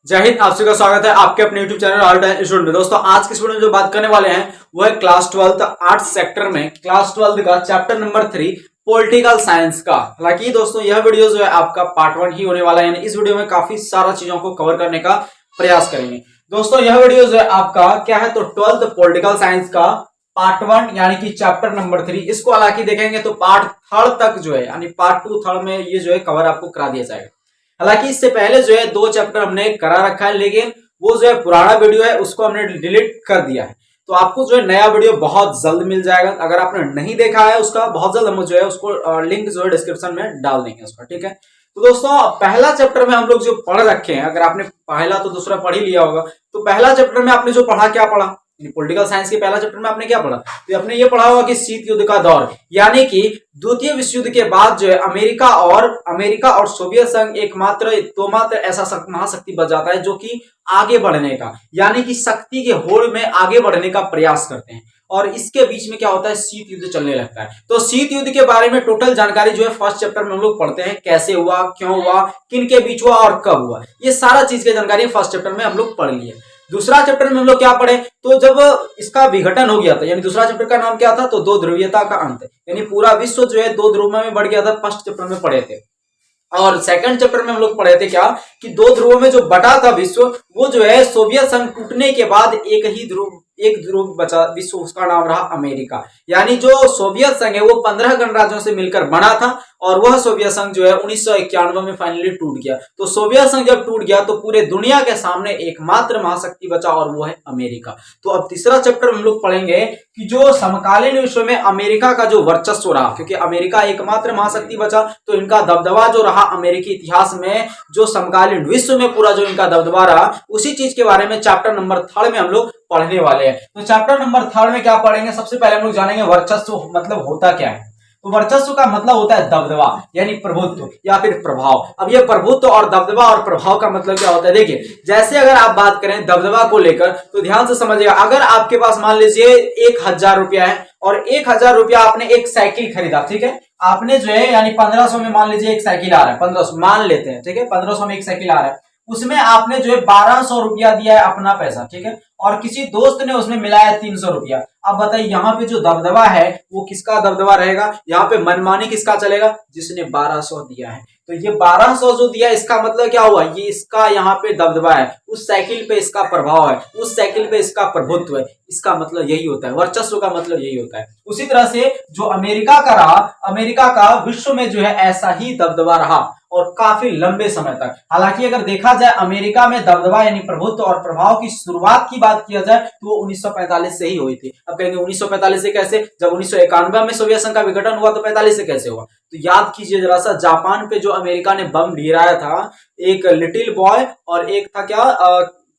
जय हिंद। आप सभी का स्वागत है आपके अपने YouTube channel all time student में। दोस्तों आज के इस वीडियो में जो बात करने वाले हैं वो है क्लास 12 आर्ट्स सेक्टर में क्लास 12 का चैप्टर नंबर 3 पॉलिटिकल साइंस का। हालांकि दोस्तों यह वीडियो जो है आपका पार्ट 1 ही होने वाला है, यानी इस वीडियो में काफी सारा चीजों को कवर करने का प्रयास करेंगे। दोस्तों यह वीडियो जो है आपका क्या है, तो 12th पॉलिटिकल साइंस का पार्ट 1 यानी कि चैप्टर नंबर 3, इसको हालांकि देखेंगे तो पार्ट 3 तक जो है यानी पार्ट 2 3 में ये जो है कवर आपको करा दिया जाएगा। हालांकि इससे पहले जो है 2 चैप्टर हमने करा रखा है, लेकिन वो जो है पुराना वीडियो है उसको हमने डिलीट कर दिया है। तो आपको जो है नया वीडियो बहुत जल्द मिल जाएगा। अगर आपने नहीं देखा है उसका, बहुत जल्द हम जो है उसको लिंक जो है डिस्क्रिप्शन में डाल देंगे उसका, ठीक है। तो दोस्तों पहला चैप्टर में हम लोग जो पढ़ रखे हैं, अगर आपने पहला तो दूसरा पढ़ ही लिया होगा, तो पहला चैप्टर में आपने जो पढ़ा, क्या पढ़ा, पॉलिटिकल साइंस के पहला चैप्टर में आपने क्या पढ़ा, तो आपने ये पढ़ा होगा कि शीत युद्ध का दौर, यानी कि द्वितीय विश्व युद्ध के बाद जो है अमेरिका और सोवियत संघ एकमात्र ऐसा महाशक्ति बच जाता है जो कि आगे बढ़ने का, यानी कि शक्ति के होड़ में आगे बढ़ने का प्रयास करते हैं। और इसके बीच में क्या होता है, शीत युद्ध चलने लगता है। तो शीत युद्ध के बारे में टोटल जानकारी जो है फर्स्ट चैप्टर में हम लोग पढ़ते हैं, कैसे हुआ, क्यों हुआ, किन के बीच हुआ और कब हुआ, ये सारा चीज की जानकारी फर्स्ट चैप्टर में हम लोग पढ़ लिए। दूसरा चैप्टर में हम लोग क्या पढ़े, तो जब इसका विघटन हो गया था, यानी दूसरा चैप्टर का नाम क्या था, तो 2 ध्रुवीयता का अंत, यानी पूरा विश्व जो है 2 ध्रुवों में बढ़ गया था, फर्स्ट चैप्टर में पढ़े थे। और सेकंड चैप्टर में हम लोग पढ़े थे क्या, कि 2 ध्रुवों में जो बटा था विश्व, वो जो है सोवियत संघ टूटने के बाद एक ध्रुव बचा विश्व, उसका नाम रहा अमेरिका। यानी जो सोवियत संघ है वो 15 गणराज्यों से मिलकर बना था और वह सोवियत संघ जो है 1991 में फाइनली टूट गया। तो सोवियत संघ जब टूट गया तो पूरे दुनिया के सामने एकमात्र महाशक्ति बचा और वो है अमेरिका। तो अब तीसरा चैप्टर हम लोग पढ़ेंगे कि जो समकालीन विश्व में अमेरिका का जो वर्चस्व रहा, क्योंकि अमेरिका एकमात्र महाशक्ति बचा तो इनका दबदबा जो रहा अमेरिकी इतिहास में, जो समकालीन विश्व में पूरा जो इनका दबदबा रहा, उसी चीज के बारे में चैप्टर नंबर 3 में हम लोग पढ़ने वाले हैं। तो चैप्टर नंबर 3 में क्या पढ़ेंगे, सबसे पहले हम लोग जानेंगे वर्चस्व मतलब होता क्या है। तो वर्चस्व का मतलब होता है दबदबा, यानी प्रभुत्व या फिर प्रभाव। अब ये प्रभुत्व और दबदबा और प्रभाव का मतलब क्या होता है, देखिए जैसे अगर आप बात करें दबदबा को लेकर तो ध्यान से समझिएगा। अगर आपके पास मान लीजिए 1000 रुपया है और 1000 रुपया आपने एक साइकिल खरीदा, ठीक है, आपने जो है यानी 1500 में मान लीजिए एक साइकिल आ रहा है, 1500 मान लेते हैं, ठीक है, 1500 में एक साइकिल आ रहा है, उसमें आपने जो है 1200 रुपया दिया है अपना पैसा, ठीक है, और किसी दोस्त ने उसमें मिलाया 300 रुपया। अब बताइए यहाँ पे जो दबदबा है वो किसका दबदबा रहेगा, यहाँ पे मनमानी किसका चलेगा, जिसने 1200 दिया है। तो ये 1200 जो दिया, इसका मतलब क्या हुआ, ये इसका यहाँ पे दबदबा है, उस साइकिल पे इसका प्रभाव है, उस साइकिल पे इसका प्रभुत्व है। इसका मतलब यही होता है, वर्चस्व का मतलब यही होता है। उसी तरह से जो अमेरिका का रहा, अमेरिका का विश्व में जो है ऐसा ही दबदबा रहा और काफी लंबे समय तक। हालांकि अगर देखा जाए अमेरिका में दबदबा यानी प्रभुत्व और प्रभाव की शुरुआत की बात किया जाए तो वो 1945 से ही हुई थी। अब कहेंगे 1945 से कैसे, जब 1991 में सोवियत संघ का विघटन हुआ तो 45 से कैसे हुआ। तो याद कीजिए जरा सा, जापान पे जो अमेरिका ने बम गिराया था, एक लिटिल बॉय और एक था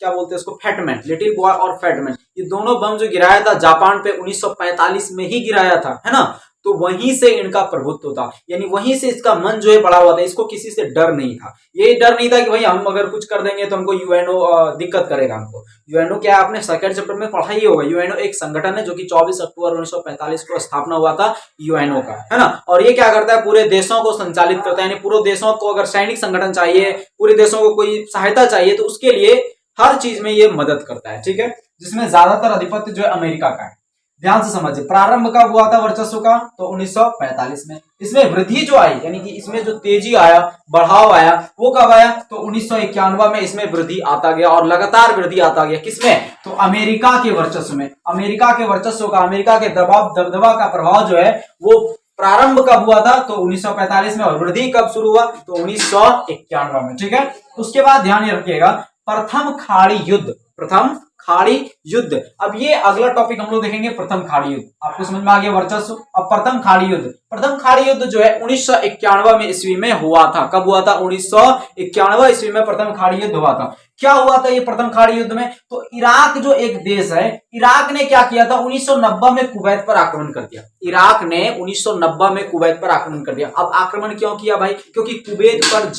क्या बोलते हैं उसको, फैटमैन, लिटिल बॉय और फैटमैन, ये दोनों बम जो गिराया था जापान पे 1945 में ही गिराया था, है ना। तो वहीं से इनका प्रभुत्व था, यानी वहीं से इसका मन जो है बड़ा हुआ था, इसको किसी से डर नहीं था। ये डर नहीं था कि भाई हम अगर कुछ कर देंगे तो हमको यूएनओ दिक्कत करेगा हमको। यूएनओ क्या है, आपने सेकंड चैप्टर में पढ़ा ही होगा। यूएनओ एक संगठन है जो कि 24 अक्टूबर 1945 को स्थापना हुआ था यूएनओ का, है ना। और ये क्या करता है, पूरे देशों को संचालित करता है, यानी पूरे देशों को अगर सैनिक संगठन चाहिए, पूरे देशों को कोई सहायता चाहिए तो उसके लिए हर चीज में ये मदद करता है, ठीक है, जिसमें ज्यादातर अधिपत्य जो है अमेरिका का है। ध्यान से समझिए, प्रारंभ कब हुआ था वर्चस्व का, तो 1945 में। इसमें वृद्धि जो आई, यानी कि इसमें जो तेजी आया, बढ़ाव आया, वो कब आया, तो 1991 में इसमें वृद्धि आता गया और लगातार वृद्धि आता गया। किसमें, तो अमेरिका के वर्चस्व में। अमेरिका के वर्चस्व का, अमेरिका के दबदबा का प्रभाव जो है वो प्रारंभ कब हुआ था, तो 1945 में, और वृद्धि कब शुरू हुआ, तो 1991 में, ठीक है। उसके बाद ध्यान रखिएगा प्रथम खाड़ी युद्ध, प्रथम खाड़ी युद्ध। अब ये अगला टॉपिक हम लोग देखेंगे, प्रथम खाड़ी युद्ध। आपको समझ में आ गया वर्चस्व। अब प्रथम खाड़ी युद्ध, प्रथम खाड़ी युद्ध जो है 1991 में ईस्वी में हुआ था। कब हुआ था, 1991 ईस्वी में प्रथम खाड़ी युद्ध हुआ था। क्या हुआ था ये प्रथम खाड़ी युद्ध में, तो इराक जो एक देश है, इराक ने क्या किया था, 1990 में कुवैत पर आक्रमण कर दिया। इराक ने 1990 में कुवैत पर आक्रमण कर दिया। अब आक्रमण क्यों किया भाई, क्योंकि कुवैत पर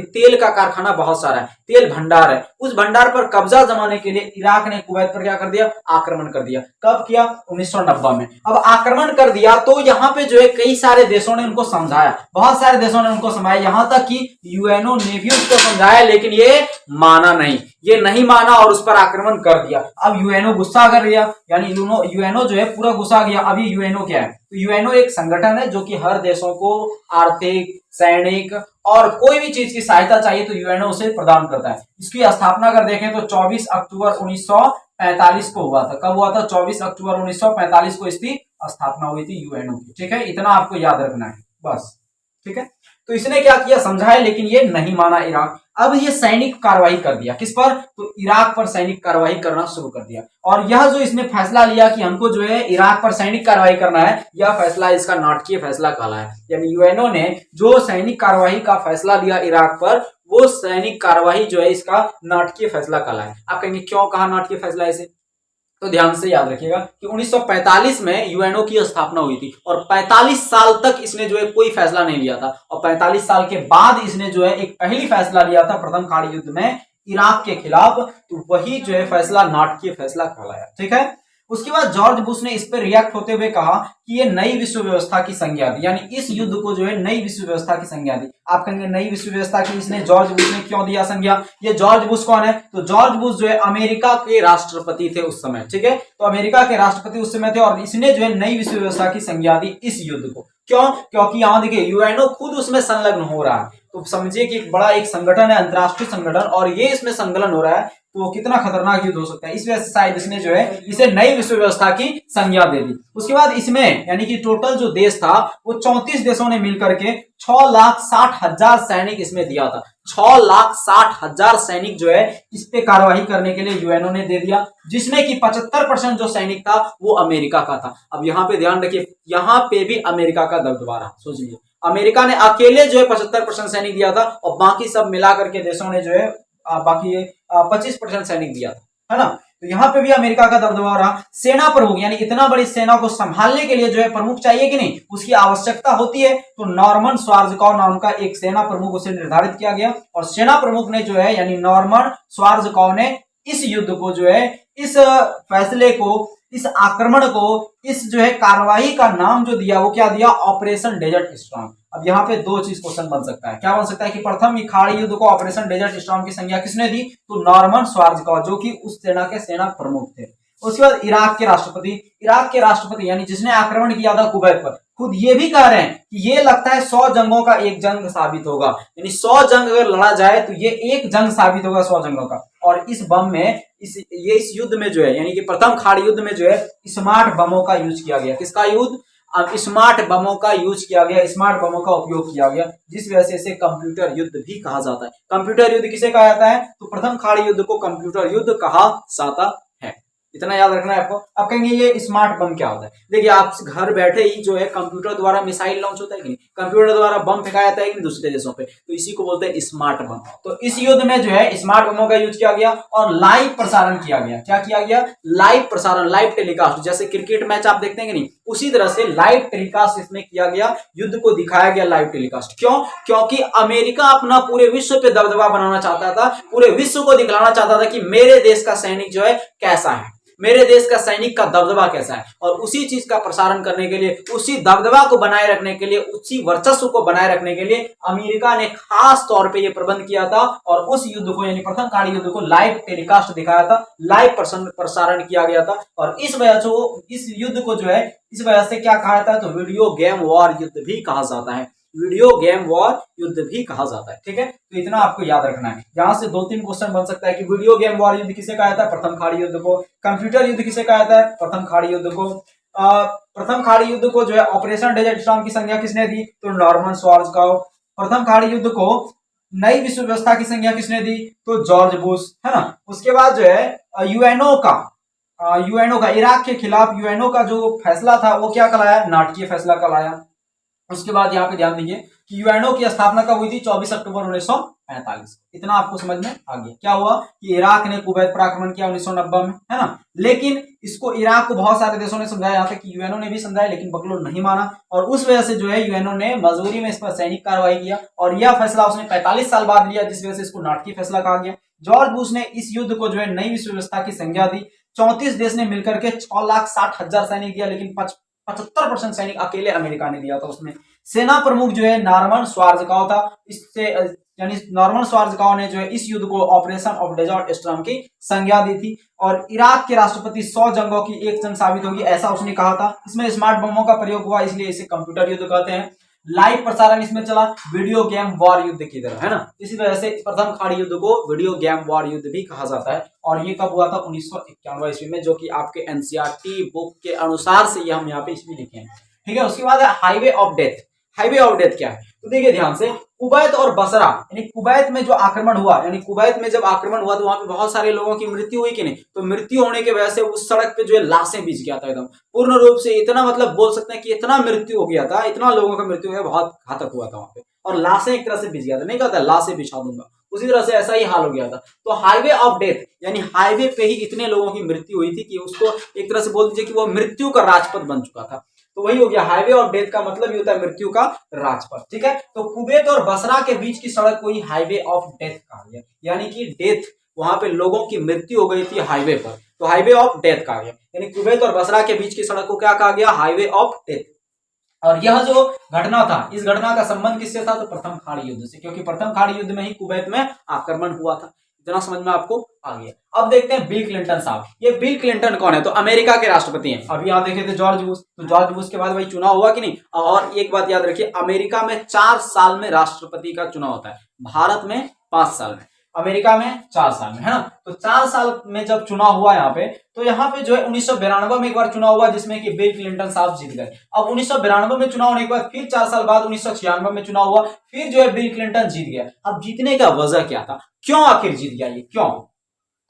तेल का कारखाना बहुत सारा है, तेल भंडार है। उस भंडार पर कब्जा जमाने के लिए इराक ने कुवैत पर क्या कर दिया, आक्रमण कर दिया। कब किया, 1990 में। अब आक्रमण कर दिया तो यहाँ पे जो है कई सारे देशों ने उनको समझाया, बहुत सारे देशों ने उनको समझाया, यहाँ तक कि यूएनओ ने भी उसको समझाया, लेकिन ये माना नहीं। ये नहीं माना और उस पर आक्रमण कर दिया। अब यूएनओ गुस्सा कर गया, यानी यूएनओ जो है पूरा गुस्सा गया। अब ये यूएनओ क्या है? तो यूएनओ एक संगठन है जो कि हर देशों को आर्थिक, सैनिक और कोई भी चीज की सहायता चाहिए तो यूएनओ उसे प्रदान करता है। इसकी स्थापना अगर देखें तो 24 अक्टूबर 1945 को हुआ था। कब हुआ था? 24 अक्टूबर 1945 को इसकी स्थापना हुई थी यूएनओ की। ठीक है, इतना आपको याद रखना है बस। ठीक है, तो इसने क्या किया? समझाया, लेकिन ये नहीं माना इराक। अब ये सैनिक कार्रवाई कर दिया। किस पर? तो इराक पर सैनिक कार्रवाई करना शुरू कर दिया। और यह जो इसने फैसला लिया कि हमको जो है इराक पर सैनिक कार्रवाई करना है, यह फैसला इसका नाटकीय फैसला कहला है। यानी यूएनओ ने जो सैनिक कार्रवाई का फैसला लिया इराक पर, वो सैनिक कार्रवाई जो है इसका नाटकीय फैसला कहला है। आप कहेंगे क्यों कहा नाटकीय फैसला ऐसे? तो ध्यान से याद रखिएगा कि 1945 में यूएनओ की स्थापना हुई थी और 45 साल तक इसने जो है कोई फैसला नहीं लिया था। और 45 साल के बाद इसने जो है एक पहली फैसला लिया था प्रथम खाड़ी युद्ध में इराक के खिलाफ। तो वही जो है फैसला नाटकीय फैसला कहलाया। ठीक है, उसके बाद जॉर्ज बुश ने इस पर रिएक्ट होते हुए कहा कि ये नई विश्व व्यवस्था की संज्ञा दी, यानी इस युद्ध को जो है नई विश्व व्यवस्था की संज्ञा दी। आप कहेंगे नई विश्व व्यवस्था की इसने जॉर्ज बुश ने क्यों दिया संज्ञा? ये जॉर्ज बुश कौन है? तो जॉर्ज बुश जो है अमेरिका के राष्ट्रपति थे उस समय। ठीक है, तो अमेरिका के राष्ट्रपति उस समय थे और इसने जो है नई विश्व व्यवस्था की संज्ञा दी इस युद्ध को। क्यों? क्योंकि यहां देखिए यूएनओ खुद उसमें संलग्न हो रहा है। तो समझिए कि एक बड़ा एक संगठन है, अंतरराष्ट्रीय संगठन, और ये इसमें संकलन हो रहा है, तो कितना खतरनाक युद्ध हो सकता है। इस वजह से शायद इसने जो है इसे नई विश्व व्यवस्था की संज्ञा दे दी। उसके बाद इसमें यानी कि टोटल जो देश था वो 34 देशों ने मिलकर के 6,60,000 सैनिक इसमें दिया था। 6,60,000 सैनिक जो है इस पे कार्रवाई करने के लिए यूएनओ ने दे दिया, जिसमें कि 75% जो सैनिक था वो अमेरिका का था। अब यहाँ पे ध्यान रखिए, यहाँ पे भी अमेरिका का दबदबा रहा। सोच लीजिए, अमेरिका ने अकेले जो है 75% सैनिक दिया था और बाकी सब मिला करके देशों ने जो है बाकी 25% सैनिक दिया था, है ना। तो यहाँ पे भी अमेरिका का दबदबा रहा। सेना प्रमुख, यानी इतना बड़ी सेना को संभालने के लिए जो है प्रमुख चाहिए कि नहीं, उसकी आवश्यकता होती है। तो नॉर्मन श्वार्ज़कॉव नाम का एक सेना प्रमुख उसे निर्धारित किया गया और सेना प्रमुख ने जो है यानी नॉर्मन श्वार्ज़कॉव ने इस युद्ध को जो है, इस फैसले को, इस आक्रमण को, इस जो है कार्रवाई का नाम जो दिया वो क्या दिया? Operation desert storm. अब यहाँ पे दो चीज क्वेश्चन बन सकता है। क्या बन सकता है कि प्रथम खाड़ी युद्ध को ऑपरेशन डेजर्ट स्टॉर्म की संज्ञा किसने दी? तो नॉर्मन श्वार्ज़कॉव, जो कि उस सेना के सेना प्रमुख थे। उसके बाद इराक के राष्ट्रपति यानी जिसने आक्रमण किया था कुवैत पर, खुद ये भी कह रहे हैं कि ये लगता है 100 जंगों का एक जंग साबित होगा, यानी 100 जंग अगर लड़ा जाए तो ये एक जंग साबित होगा 100 जंगों का। और इस बम में इस युद्ध में जो है यानी कि प्रथम खाड़ी युद्ध में जो है स्मार्ट बमों का यूज किया गया। किसका युद्ध? स्मार्ट बमों का यूज किया गया, स्मार्ट बमों का उपयोग किया गया, जिस वजह से इसे कंप्यूटर युद्ध भी कहा जाता है। कंप्यूटर युद्ध किसे कहा जाता है? तो प्रथम खाड़ी युद्ध को कंप्यूटर युद्ध कहा जाता है। इतना याद रखना है आपको। अब कहेंगे ये स्मार्ट बम क्या होता है? देखिए, आप घर बैठे ही जो है कंप्यूटर द्वारा मिसाइल लॉन्च होता है कि नहीं, कंप्यूटर द्वारा बम फेंकाया जाता है कि दूसरे देशों पे, तो इसी को बोलते हैं स्मार्ट बम। तो इस युद्ध में जो है स्मार्ट बमों का यूज किया गया और लाइव प्रसारण किया गया। क्या किया गया? लाइव प्रसारण, लाइव टेलीकास्ट। जैसे क्रिकेट मैच आप देखते हैं कि नहीं, उसी तरह से लाइव टेलीकास्ट इसमें किया गया, युद्ध को दिखाया गया लाइव टेलीकास्ट। क्यों? क्योंकि अमेरिका अपना पूरे विश्व पे दबदबा बनाना चाहता था, पूरे विश्व को दिखलाना चाहता था कि मेरे देश का सैनिक जो है कैसा है, मेरे देश का सैनिक का दबदबा कैसा है। और उसी चीज का प्रसारण करने के लिए, उसी दबदबा को बनाए रखने के लिए, उसी वर्चस्व को बनाए रखने के लिए अमेरिका ने खास तौर पे ये प्रबंध किया था और उस युद्ध को यानी प्रथम खाड़ी युद्ध को लाइव टेलीकास्ट दिखाया था, लाइव प्रसारण किया गया था। और इस वजह से इस युद्ध को जो है, इस वजह से क्या कहा जाता है? तो वीडियो गेम वॉर युद्ध भी कहा जाता है, वीडियो गेम वॉर युद्ध भी कहा जाता है। ठीक है, तो इतना आपको याद रखना है। यहां से 2-3 क्वेश्चन बन सकता है कि वीडियो गेम वॉर युद्ध किसे कहा जाता है? प्रथम खाड़ी युद्ध को। कंप्यूटर युद्ध किसे कहा जाता है? प्रथम खाड़ी युद्ध को। प्रथम खाड़ी युद्ध को जो है ऑपरेशन डेजर्ट स्टॉर्म की संज्ञा किसने दी? तो नॉर्मन श्वार्ज़कॉव। प्रथम खाड़ी युद्ध को नई विश्व व्यवस्था की संज्ञा किसने दी? तो जॉर्ज बुश, है ना। उसके बाद जो है यूएनओ का इराक के खिलाफ यूएनओ का जो फैसला था वो क्या कहलाया? नाटकीय फैसला कहलाया। उसके बाद यहाँ पे ध्यान दीजिए कि यूएनओ की स्थापना कब हुई थी? 24 अक्टूबर 1945। इतना आपको समझ में आ गया। क्या हुआ कि इराक ने कुवैत पर आक्रमण किया 1990 में, है ना। लेकिन इसको इराक को बहुत सारे देशों ने समझाया, यहाँ तक कि यूएनओ ने भी समझाया, लेकिन बकलोल नहीं माना और उस वजह से जो है यूएनओ ने मजबूरी में इस पर सैनिक कार्रवाई किया और यह फैसला उसने 45 साल बाद लिया, जिस वजह से इसको नाटकीय फैसला कहा गया। जॉर्ज बुश ने इस युद्ध को जो है नई विश्व व्यवस्था की संज्ञा दी। 34 देश ने मिलकर के 6,60,000 सैनिक दिया, लेकिन 75% सैनिक अकेले अमेरिका ने दिया था। उसमें सेना प्रमुख जो है नॉर्मन श्वार्ज़कॉव था। इससे यानी नॉर्मन श्वार्ज़गाउ ने जो है इस युद्ध को ऑपरेशन ऑफ डेजर्ट स्टॉर्म की संज्ञा दी थी। और इराक के राष्ट्रपति 100 जंगों की एक जंग साबित होगी, ऐसा उसने कहा था। इसमें स्मार्ट बमों का प्रयोग हुआ, इसलिए इसे कंप्यूटर युद्ध कहते हैं। लाइव प्रसारण इसमें चला, वीडियो गेम वॉर युद्ध की तरह, है ना। इसी वजह से प्रथम खाड़ी युद्ध को वीडियो गेम वॉर युद्ध भी कहा जाता है। और ये कब हुआ था? 1991 ईस्वी में, जो कि आपके एनसीईआरटी बुक के अनुसार से ये हम यहाँ पे इसमें लिखे हैं, ठीक है। उसके बाद है highway of death. Highway of death क्या है? तो देखिए ध्यान से, कुवैत और बसरा, यानी कुवैत में जो आक्रमण हुआ, यानी कुवैत में जब आक्रमण हुआ तो वहां पे बहुत सारे लोगों की मृत्यु हुई कि नहीं? तो मृत्यु होने की वजह से उस सड़क पे जो है लाशें बिछ गया था एकदम पूर्ण रूप से, इतना मतलब बोल सकते हैं कि इतना मृत्यु हो गया था, इतना लोगों का मृत्यु हो गया, बहुत घातक हुआ था वहां पे। और लाशें एक तरह से बिछ गया था, नहीं कहता लाशें बिछा दूंगा, उसी तरह से ऐसा ही हाल हो गया था। तो हाईवे ऑफ डेथ, यानी हाईवे पे ही इतने लोगों की मृत्यु हुई थी कि उसको एक तरह से बोल दीजिए कि वो मृत्यु का राजपथ बन चुका था। तो वही हो गया, हाईवे ऑफ डेथ का मतलब ये होता है मृत्यु का राजपथ, ठीक है। तो कुवैत और बसरा के बीच की सड़क को ही हाईवे ऑफ डेथ कहा गया, यानी कि डेथ, वहां पे लोगों की मृत्यु हो गई थी हाईवे पर, तो हाईवे ऑफ डेथ कहा गया। यानी कुवैत और बसरा के बीच की सड़क को क्या कहा गया? Highway of death. और यह जो घटना था, इस घटना का संबंध किससे था? तो प्रथम खाड़ी युद्ध से, क्योंकि प्रथम खाड़ी युद्ध में ही कुवैत में आक्रमण हुआ था। इतना समझ में आपको आ गया। अब देखते हैं बिल क्लिंटन साहब। ये बिल क्लिंटन कौन है? तो अमेरिका के राष्ट्रपति हैं। अभी यहाँ देखे थे जॉर्ज बुश, तो जॉर्ज बुश के बाद भाई चुनाव हुआ कि नहीं? और एक बात याद रखिए, अमेरिका में 4 साल में राष्ट्रपति का चुनाव होता है, भारत में 5 साल में, अमेरिका में 4 साल में, है ना। तो 4 साल में जब चुनाव हुआ यहाँ पे, तो यहाँ पे जो है 1992 में एक बार चुनाव हुआ जिसमें कि बिल क्लिंटन साहब जीत गए। अब 1992 में चुनाव होने के बाद फिर 4 साल बाद 1996 में चुनाव हुआ, फिर जो है बिल क्लिंटन जीत गया। अब जीतने का वजह क्या था? क्यों आखिर जीत गया ये, क्यों?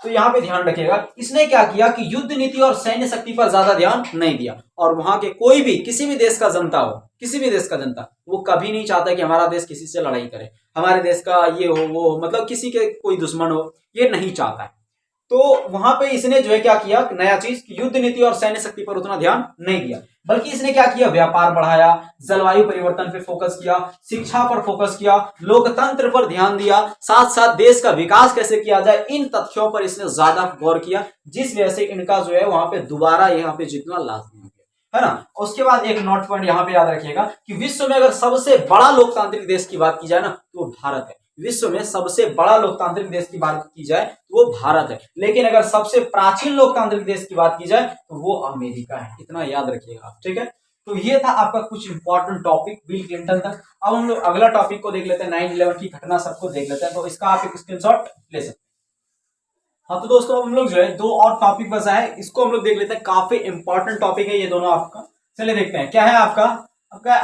तो यहाँ पे ध्यान रखिएगा, इसने क्या किया कि युद्ध नीति और सैन्य शक्ति पर ज्यादा ध्यान नहीं दिया। और वहां के कोई भी, किसी भी देश का जनता हो, किसी भी देश का जनता, वो कभी नहीं चाहता कि हमारा देश किसी से लड़ाई करे, हमारे देश का ये हो वो हो, मतलब किसी के कोई दुश्मन हो, ये नहीं चाहता है। तो वहां पे इसने जो है क्या किया, नया चीज, कि युद्ध नीति और सैन्य शक्ति पर उतना ध्यान नहीं दिया, बल्कि इसने क्या किया? व्यापार बढ़ाया, जलवायु परिवर्तन पे फोकस किया, शिक्षा पर फोकस किया, लोकतंत्र पर ध्यान दिया, साथ साथ देश का विकास कैसे किया जाए, इन तथ्यों पर इसने ज्यादा गौर किया, जिस वजह से इनका जो है वहां पे दोबारा यहाँ पे जितना लाजमी हो गया, है ना। उसके बाद एक नोट पॉइंट यहाँ पे याद रखिएगा कि विश्व में अगर सबसे बड़ा लोकतांत्रिक देश की बात की जाए ना, तो वो भारत है। विश्व में सबसे बड़ा लोकतांत्रिक देश की बात की जाए तो वो भारत है, लेकिन अगर सबसे प्राचीन लोकतांत्रिक देश की बात की जाए तो वो अमेरिका है। इतना याद रखिएगा आप, ठीक है। तो ये था आपका कुछ इंपॉर्टेंट टॉपिक बिल क्लिंटन तक। अब हम लोग अगला टॉपिक को देख लेते हैं, 9/11 की घटना सबको देख लेते हैं, तो इसका आप एक स्क्रीनशॉट ले सकते हैं। हाँ तो दोस्तों हम लोग जो है 2 और टॉपिक बचा है, इसको हम लोग देख लेते हैं। काफी इंपॉर्टेंट टॉपिक है ये दोनों आपका। चलिए देखते हैं क्या है आपका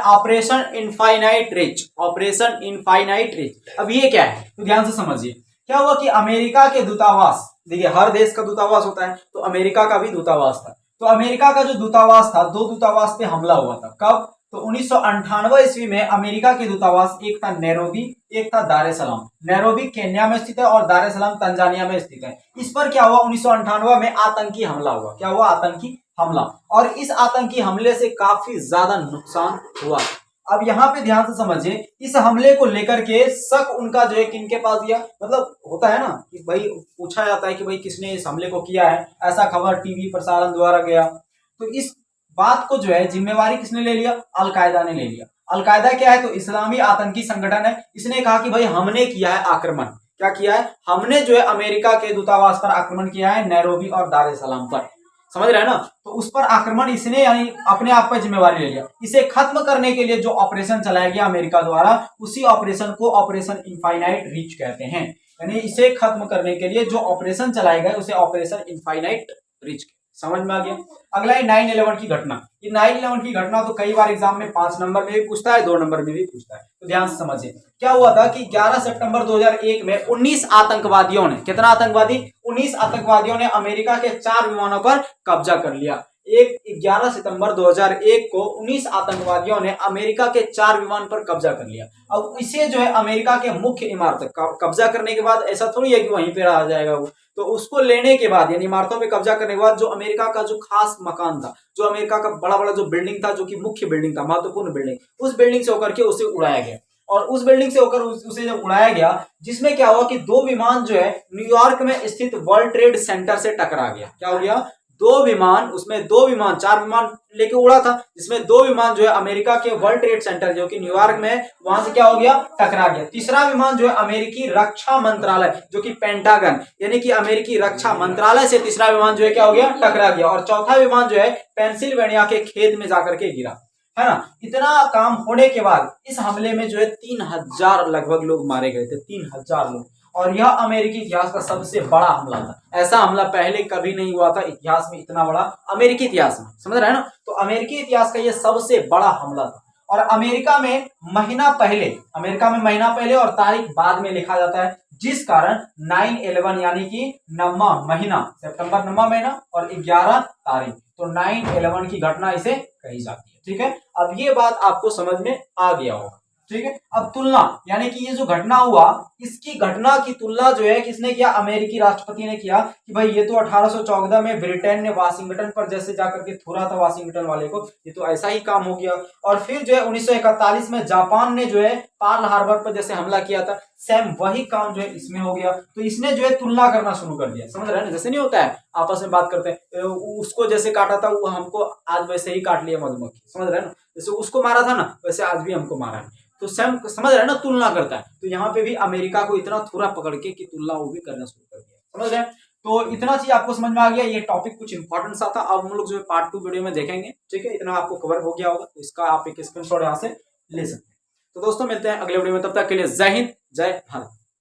operation infinite rich. Operation infinite rich, अब ये क्या है तो ध्यान से समझिए। क्या हुआ कि अमेरिका के दूतावास, देखिए हर देश का दूतावास होता है, तो अमेरिका का भी दूतावास था। तो अमेरिका का जो दूतावास था, 2 दूतावास पे हमला हुआ था। कब? तो 1998 ईस्वी में अमेरिका के दूतावास, एक था नैरोबी, एक था दार ए सलाम। नैरोबी केन्या में स्थित है और दार ए सलाम तंजानिया में स्थित है। इस पर क्या हुआ? 1998 में आतंकी हमला हुआ। क्या हुआ? आतंकी हमला। और इस आतंकी हमले से काफी ज्यादा नुकसान हुआ। अब यहाँ पे ध्यान से समझिए, इस हमले को लेकर के शक उनका जो है किनके पास गया, मतलब होता है ना कि भाई पूछा जाता है कि भाई किसने इस हमले को किया है, ऐसा खबर टीवी प्रसारण द्वारा गया। तो इस बात को जो है जिम्मेवारी किसने ले लिया? अलकायदा ने ले लिया। अलकायदा क्या है? तो इस्लामी आतंकी संगठन है। इसने कहा कि भाई हमने किया है आक्रमण। क्या किया है? हमने जो है अमेरिका के दूतावास पर आक्रमण किया है, नैरोबी और दार ए सलाम पर। समझ रहे हैं ना। तो उस पर आक्रमण इसने यानी अपने आप पर जिम्मेवारी ले लिया। इसे खत्म करने के लिए जो ऑपरेशन चलाया गया अमेरिका द्वारा, उसी ऑपरेशन को ऑपरेशन इनफाइनाइट रीच कहते हैं। यानी इसे खत्म करने के लिए जो ऑपरेशन चलाया गया उसे ऑपरेशन इनफाइनाइट रीच। समझ में आ गया। अगला है 9/11 की घटना। ये 9/11 की घटना तो कई बार एग्जाम में 5 नंबर में भी पूछता है, 2 नंबर में भी पूछता है, तो ध्यान से समझिए। क्या हुआ था कि 11 सितंबर 2001 में 19 आतंकवादियों ने, कितना आतंकवादी? 19 आतंकवादियों ने अमेरिका के 4 विमानों पर कब्जा कर लिया। 11 सितंबर 2001 को 19 आतंकवादियों ने अमेरिका के 4 विमान पर कब्जा कर लिया। अब इसे जो है अमेरिका के मुख्य इमारत कब्जा करने के बाद ऐसा थोड़ी है कि वहीं पे रह जाएगा वो, तो उसको लेने के बाद यानी इमारतों पे कब्जा करने के बाद जो अमेरिका का जो खास मकान था, जो अमेरिका का बड़ा बड़ा जो बिल्डिंग था, जो कि मुख्य बिल्डिंग था, महत्वपूर्ण बिल्डिंग, उस बिल्डिंग से होकर के उसे उड़ाया गया। और उस बिल्डिंग से होकर उसे जब उड़ाया गया, जिसमें क्या हुआ कि 2 विमान जो है न्यूयॉर्क में स्थित वर्ल्ड ट्रेड सेंटर से टकरा गया। क्या हो गया? उसमें 2 विमान, 4 विमान लेके उड़ा था, जिसमें 2 विमान जो है अमेरिका के वर्ल्ड ट्रेड सेंटर जो कि न्यूयॉर्क में है, वहां से क्या हो गया, टकरा गया। तीसरा विमान जो है अमेरिकी रक्षा मंत्रालय जो कि पेंटागन यानी कि अमेरिकी रक्षा मंत्रालय से तीसरा विमान जो है क्या हो गया, टकरा गया। और चौथा विमान जो है पेंसिल्वेनिया के खेत में जाकर के गिरा, है ना। इतना काम होने के बाद इस हमले में जो है 3000 लगभग लोग मारे गए थे, 3000 लोग। और यह अमेरिकी इतिहास का सबसे बड़ा हमला था। ऐसा हमला पहले कभी नहीं हुआ था इतिहास में, इतना बड़ा अमेरिकी इतिहास में, समझ रहे हैं ना। तो अमेरिकी इतिहास का यह सबसे बड़ा हमला था। और अमेरिका में महीना पहले और तारीख बाद में लिखा जाता है, जिस कारण 9/11 यानी कि नवा महीना, सितंबर नवा महीना और 11 तारीख, तो 9/11 की घटना इसे कही जाती है। ठीक है, अब ये बात आपको समझ में आ गया होगा। ठीक है, अब तुलना यानी कि ये जो घटना हुआ, इसकी घटना की तुलना जो है किसने किया, अमेरिकी राष्ट्रपति ने किया कि भाई ये तो 1814 में ब्रिटेन ने वाशिंगटन पर जैसे जाकर के थोड़ा था वाशिंगटन वाले को, ये तो ऐसा ही काम हो गया। और फिर जो है 1941 में जापान ने जो है पर्ल हार्बर पर जैसे हमला किया था, सेम वही काम जो है इसमें हो गया। तो इसने जो है तुलना करना शुरू कर दिया, समझ रहे हैं ना। जैसे नहीं होता है आपस में बात करते हैं, उसको जैसे काटा था वो हमको आज वैसे ही काट लिया मधुमक्खी, समझ रहे हैं ना। जैसे उसको मारा था ना, वैसे आज भी हमको मारा है। तो सेम, समझ रहे हैं ना, तुलना करता है। तो यहाँ पे भी अमेरिका को इतना थोड़ा पकड़ के कि तुलना वो भी करना शुरू कर दिया, समझ रहे हैं। तो इतना चीज आपको समझ में आ गया, ये टॉपिक कुछ इंपॉर्टेंट सा था। अब हम लोग जो है पार्ट 2 वीडियो में देखेंगे। ठीक है, इतना आपको कवर हो गया होगा, तो इसका आप एक स्क्रीनशॉट यहाँ से ले सकते हैं। तो दोस्तों मिलते हैं अगले वीडियो में, तब तक के लिए जय हिंद, जय भारत।